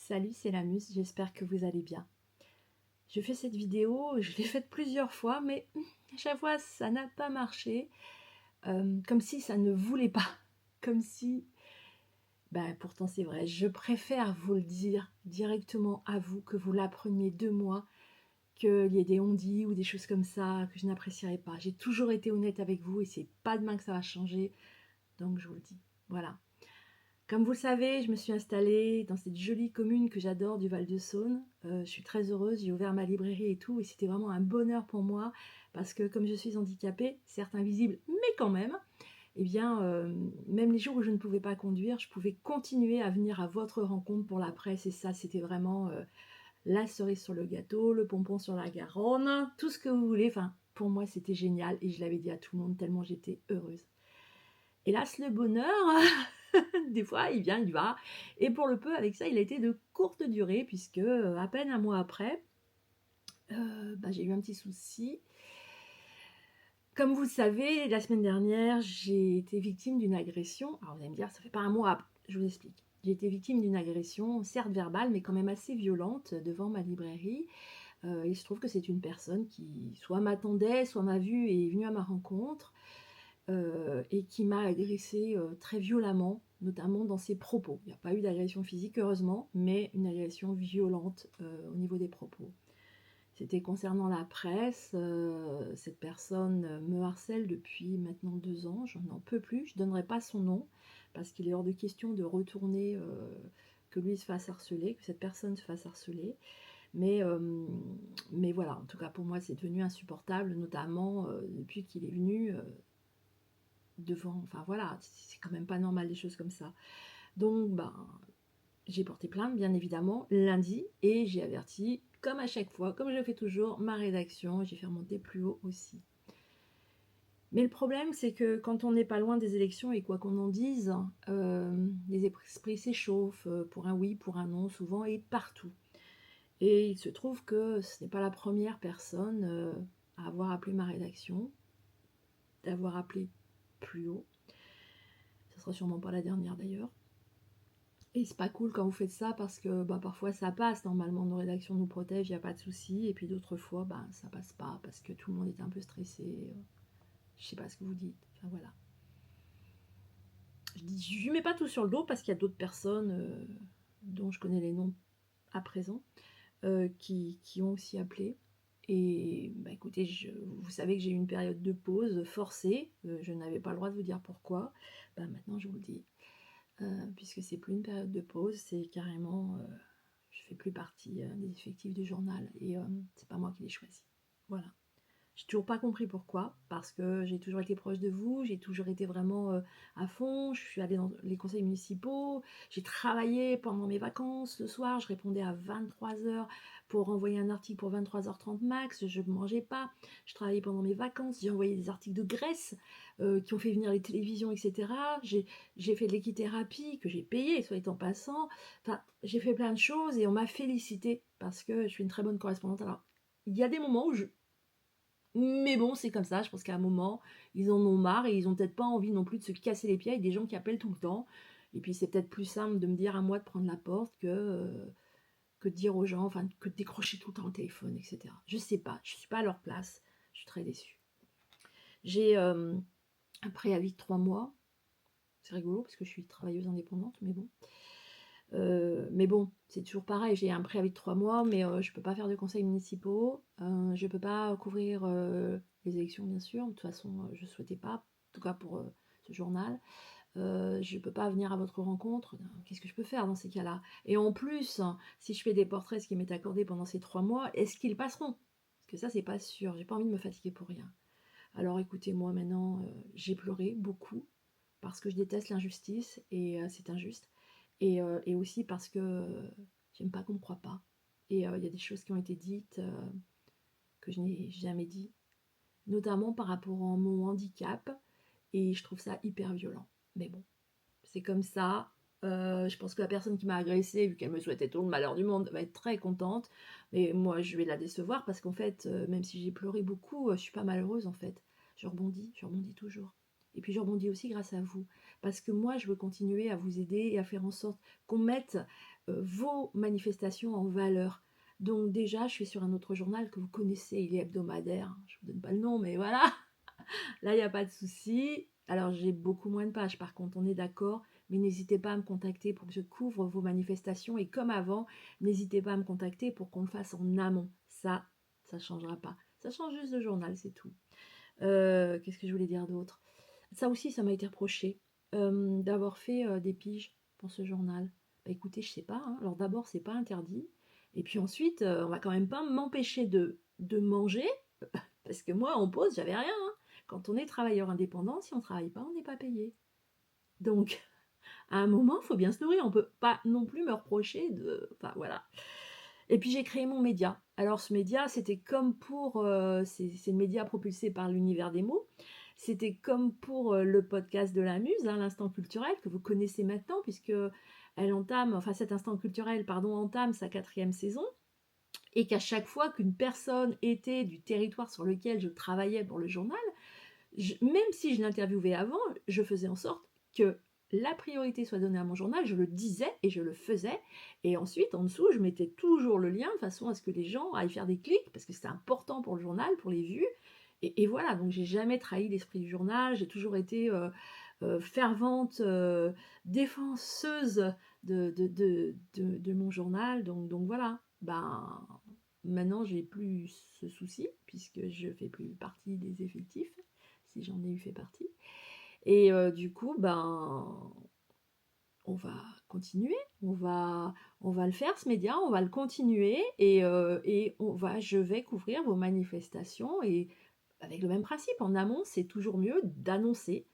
Salut, c'est la Muse, j'espère que vous allez bien. Je fais cette vidéo, je l'ai faite plusieurs fois, mais à chaque fois ça n'a pas marché, comme si ça ne voulait pas, comme si, pourtant c'est vrai, je préfère vous le dire directement à vous, que vous l'appreniez de moi, qu'il y ait des on-dit ou des choses comme ça que je n'apprécierais pas. J'ai toujours été honnête avec vous et c'est pas demain que ça va changer, donc je vous le dis, voilà. Comme vous le savez, je me suis installée dans cette jolie commune que j'adore du Val-de-Saône. Je suis très heureuse, j'ai ouvert ma librairie et tout, et c'était vraiment un bonheur pour moi, parce que comme je suis handicapée, certes invisible, mais quand même, eh bien, même les jours où je ne pouvais pas conduire, je pouvais continuer à venir à votre rencontre pour la presse, et ça, c'était vraiment la cerise sur le gâteau, le pompon sur la Garonne, tout ce que vous voulez. Enfin, pour moi, c'était génial, et je l'avais dit à tout le monde, tellement j'étais heureuse. Hélas, le bonheur, des fois, il vient, il va. Et pour le peu, avec ça, il a été de courte durée, puisque à peine un mois après, j'ai eu un petit souci. Comme vous le savez, la semaine dernière, j'ai été victime d'une agression. Alors vous allez me dire, ça fait pas un mois, je vous explique. J'ai été victime d'une agression, certes verbale, mais quand même assez violente, devant ma librairie. Il se trouve que c'est une personne qui soit m'attendait, soit m'a vue et est venue à ma rencontre. Et qui m'a agressée très violemment, notamment dans ses propos. Il n'y a pas eu d'agression physique, heureusement, mais une agression violente au niveau des propos. C'était concernant la presse. Cette personne me harcèle depuis maintenant 2 ans, je n'en peux plus. Je ne donnerai pas son nom, parce qu'il est hors de question de retourner, que lui se fasse harceler, que cette personne se fasse harceler. Mais voilà, en tout cas pour moi c'est devenu insupportable, notamment depuis qu'il est venu devant, enfin voilà, c'est quand même pas normal des choses comme ça. Donc j'ai porté plainte bien évidemment lundi, et j'ai averti, comme à chaque fois, comme je le fais toujours, ma rédaction, j'ai fait remonter plus haut aussi. Mais le problème, c'est que quand on n'est pas loin des élections, et quoi qu'on en dise, les esprits s'échauffent pour un oui, pour un non, souvent et partout. Et il se trouve que ce n'est pas la première personne à avoir appelé ma rédaction, d'avoir appelé plus haut. Ce sera sûrement pas la dernière d'ailleurs. Et c'est pas cool quand vous faites ça, parce que parfois ça passe, normalement nos rédactions nous protègent, il n'y a pas de souci, et puis d'autres fois ça passe pas parce que tout le monde est un peu stressé, je sais pas ce que vous dites, enfin voilà. Je mets pas tout sur le dos, parce qu'il y a d'autres personnes dont je connais les noms à présent qui ont aussi appelé. Et écoutez, vous savez que j'ai eu une période de pause forcée, je n'avais pas le droit de vous dire pourquoi, maintenant je vous le dis. Puisque c'est plus une période de pause, c'est carrément, je fais plus partie des effectifs du journal, et c'est pas moi qui l'ai choisi. Voilà. J'ai toujours pas compris pourquoi, parce que j'ai toujours été proche de vous, j'ai toujours été vraiment à fond, je suis allée dans les conseils municipaux, j'ai travaillé pendant mes vacances, le soir, je répondais à 23h pour envoyer un article pour 23h30 max, je ne mangeais pas, je travaillais pendant mes vacances, j'ai envoyé des articles de Grèce qui ont fait venir les télévisions, etc. J'ai fait de l'équithérapie, que j'ai payé, soit étant passant, enfin, j'ai fait plein de choses, et on m'a félicité, parce que je suis une très bonne correspondante. Alors, il y a des moments où mais bon, c'est comme ça, je pense qu'à un moment, ils en ont marre, et ils ont peut-être pas envie non plus de se casser les pieds avec des gens qui appellent tout le temps. Et puis c'est peut-être plus simple de me dire à moi de prendre la porte que de dire aux gens, enfin que de décrocher tout le temps le téléphone, etc. Je sais pas, je suis pas à leur place, je suis très déçue. J'ai un préavis de 3 mois, c'est rigolo parce que je suis travailleuse indépendante, mais bon. C'est toujours pareil, j'ai un préavis de 3 mois, mais je peux pas faire de conseils municipaux, je peux pas couvrir les élections, bien sûr, de toute façon je souhaitais pas, en tout cas pour ce journal, je peux pas venir à votre rencontre, qu'est-ce que je peux faire dans ces cas-là? Et en plus, si je fais des portraits, ce qui m'est accordé pendant ces 3 mois, est-ce qu'ils passeront? Parce que ça c'est pas sûr, j'ai pas envie de me fatiguer pour rien. Alors écoutez, moi maintenant, j'ai pleuré beaucoup, parce que je déteste l'injustice, et c'est injuste. Et aussi parce que j'aime pas qu'on me croie pas. Et il y a des choses qui ont été dites que je n'ai jamais dit, notamment par rapport à mon handicap, et je trouve ça hyper violent. Mais bon, c'est comme ça. Je pense que la personne qui m'a agressée, vu qu'elle me souhaitait tout le malheur du monde, va être très contente. Mais moi, je vais la décevoir, parce qu'en fait, même si j'ai pleuré beaucoup, je suis pas malheureuse en fait. Je rebondis toujours. Et puis je rebondis aussi grâce à vous. Parce que moi, je veux continuer à vous aider et à faire en sorte qu'on mette vos manifestations en valeur. Donc déjà, je suis sur un autre journal que vous connaissez, il est hebdomadaire, je ne vous donne pas le nom, mais voilà, là, il n'y a pas de souci. Alors, j'ai beaucoup moins de pages, par contre, on est d'accord, mais n'hésitez pas à me contacter pour que je couvre vos manifestations, et comme avant, n'hésitez pas à me contacter pour qu'on le fasse en amont. Ça ne changera pas. Ça change juste de journal, c'est tout. Qu'est-ce que je voulais dire d'autre? Ça aussi, ça m'a été reproché, d'avoir fait des piges pour ce journal. Bah, écoutez, je sais pas, hein. Alors d'abord, c'est pas interdit. Et puis ensuite, on va quand même pas m'empêcher de manger, parce que moi, en pause, j'avais rien, hein. Quand on est travailleur indépendant, si on travaille pas, on n'est pas payé. Donc, à un moment, il faut bien se nourrir. On peut pas non plus me reprocher de... Enfin, voilà. Et puis, j'ai créé mon média. Alors, ce média, c'était comme pour... c'est le média propulsé par l'univers des mots. C'était comme pour le podcast de la Muse, hein, l'instant culturel, que vous connaissez maintenant, puisque cet instant culturel, pardon, entame sa 4e saison, et qu'à chaque fois qu'une personne était du territoire sur lequel je travaillais pour le journal, même si je l'interviewais avant, je faisais en sorte que la priorité soit donnée à mon journal, je le disais et je le faisais, et ensuite en dessous je mettais toujours le lien de façon à ce que les gens aillent faire des clics, parce que c'est important pour le journal, pour les vues, et voilà, donc j'ai jamais trahi l'esprit du journal, j'ai toujours été fervente défenseuse de mon journal, donc voilà, ben maintenant j'ai plus ce souci, puisque je fais plus partie des effectifs, si j'en ai eu fait partie. Et du coup, ben, on va continuer, on va le faire ce média, on va le continuer, et je vais couvrir vos manifestations, et avec le même principe, en amont, c'est toujours mieux d'annoncer.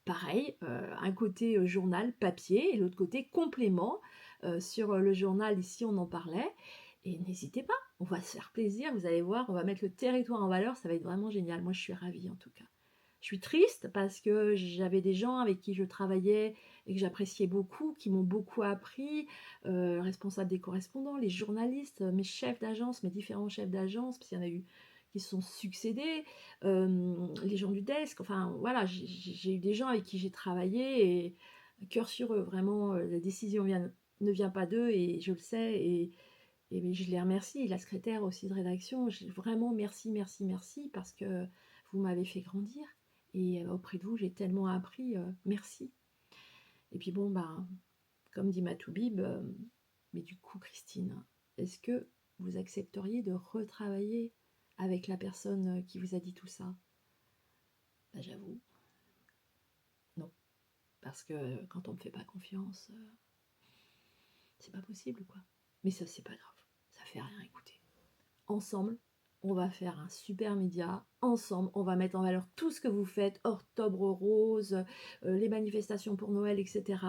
Pareil, un côté journal papier et l'autre côté complément sur le journal, ici on en parlait. Et n'hésitez pas, on va se faire plaisir, vous allez voir, on va mettre le territoire en valeur, ça va être vraiment génial. Moi je suis ravie en tout cas. Je suis triste parce que j'avais des gens avec qui je travaillais et que j'appréciais beaucoup, qui m'ont beaucoup appris, responsables des correspondants, les journalistes, mes chefs d'agence, mes différents chefs d'agence, parce qu'il y en a eu qui se sont succédés, les gens du desk, enfin voilà, j'ai eu des gens avec qui j'ai travaillé, et cœur sur eux, vraiment, la décision ne vient pas d'eux, et je le sais, et je les remercie, la secrétaire aussi de rédaction, vraiment merci, merci, merci, parce que vous m'avez fait grandir, et auprès de vous, j'ai tellement appris, merci. Et puis bon, bah, comme dit Matoubib, mais du coup, Christine, est-ce que vous accepteriez de retravailler avec la personne qui vous a dit tout ça? Bah, j'avoue, non. Parce que quand on ne me fait pas confiance, c'est pas possible, quoi. Mais ça, c'est pas grave. Ça fait rien, écouter. Ensemble, on va faire un super média. Ensemble, on va mettre en valeur tout ce que vous faites, Octobre Rose, les manifestations pour Noël, etc.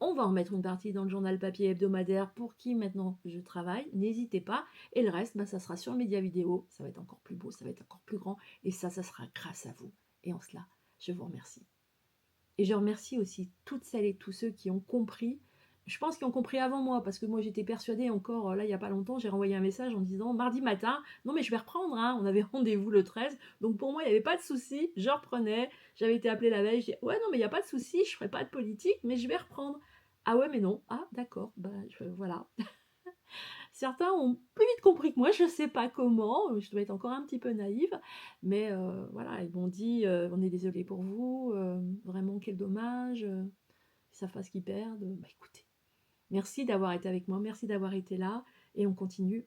On va en mettre une partie dans le journal papier hebdomadaire pour qui maintenant je travaille. N'hésitez pas. Et le reste, bah, ça sera sur le média vidéo. Ça va être encore plus beau, ça va être encore plus grand. Et ça sera grâce à vous. Et en cela, je vous remercie. Et je remercie aussi toutes celles et tous ceux qui ont compris. Je pense qu'ils ont compris avant moi, parce que moi j'étais persuadée encore, là il n'y a pas longtemps, j'ai renvoyé un message en disant mardi matin, non mais je vais reprendre, hein. On avait rendez-vous le 13, donc pour moi il n'y avait pas de souci, je reprenais, j'avais été appelée la veille, je dis ouais non mais il n'y a pas de souci, je ne ferai pas de politique, mais je vais reprendre. Ah ouais mais non, ah d'accord, bah voilà. Certains ont plus vite compris que moi, je ne sais pas comment, je dois être encore un petit peu naïve, mais voilà, ils m'ont dit on est désolé pour vous, vraiment quel dommage, ils savent pas ce qu'ils perdent. Bah écoutez, merci d'avoir été avec moi, merci d'avoir été là, et on continue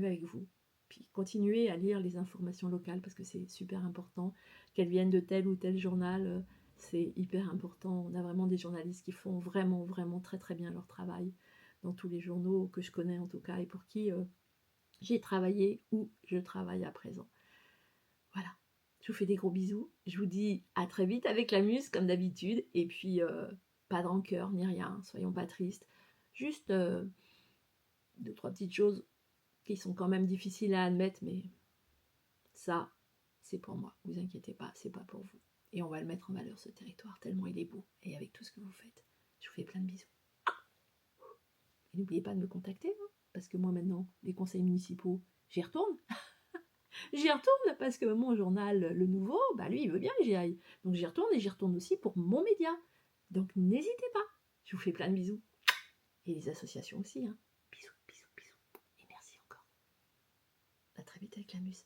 avec vous. Puis continuez à lire les informations locales, parce que c'est super important, qu'elles viennent de tel ou tel journal, c'est hyper important. On a vraiment des journalistes qui font vraiment, vraiment très très bien leur travail dans tous les journaux que je connais en tout cas, et pour qui j'ai travaillé ou je travaille à présent. Voilà, je vous fais des gros bisous, je vous dis à très vite avec la Muse comme d'habitude, et puis pas de rancœur ni rien, soyons pas tristes, juste 2-3 petites choses qui sont quand même difficiles à admettre, mais ça c'est pour moi, vous inquiétez pas, c'est pas pour vous. Et on va le mettre en valeur ce territoire, tellement il est beau, et avec tout ce que vous faites, je vous fais plein de bisous. Et n'oubliez pas de me contacter, hein, parce que moi maintenant, les conseils municipaux, j'y retourne. J'y retourne parce que mon journal, le nouveau, bah lui, il veut bien que j'y aille. Donc j'y retourne, et j'y retourne aussi pour mon média. Donc n'hésitez pas. Je vous fais plein de bisous. Et les associations aussi. Hein. Bisous, bisous, bisous. Et merci encore. À très vite avec la muse.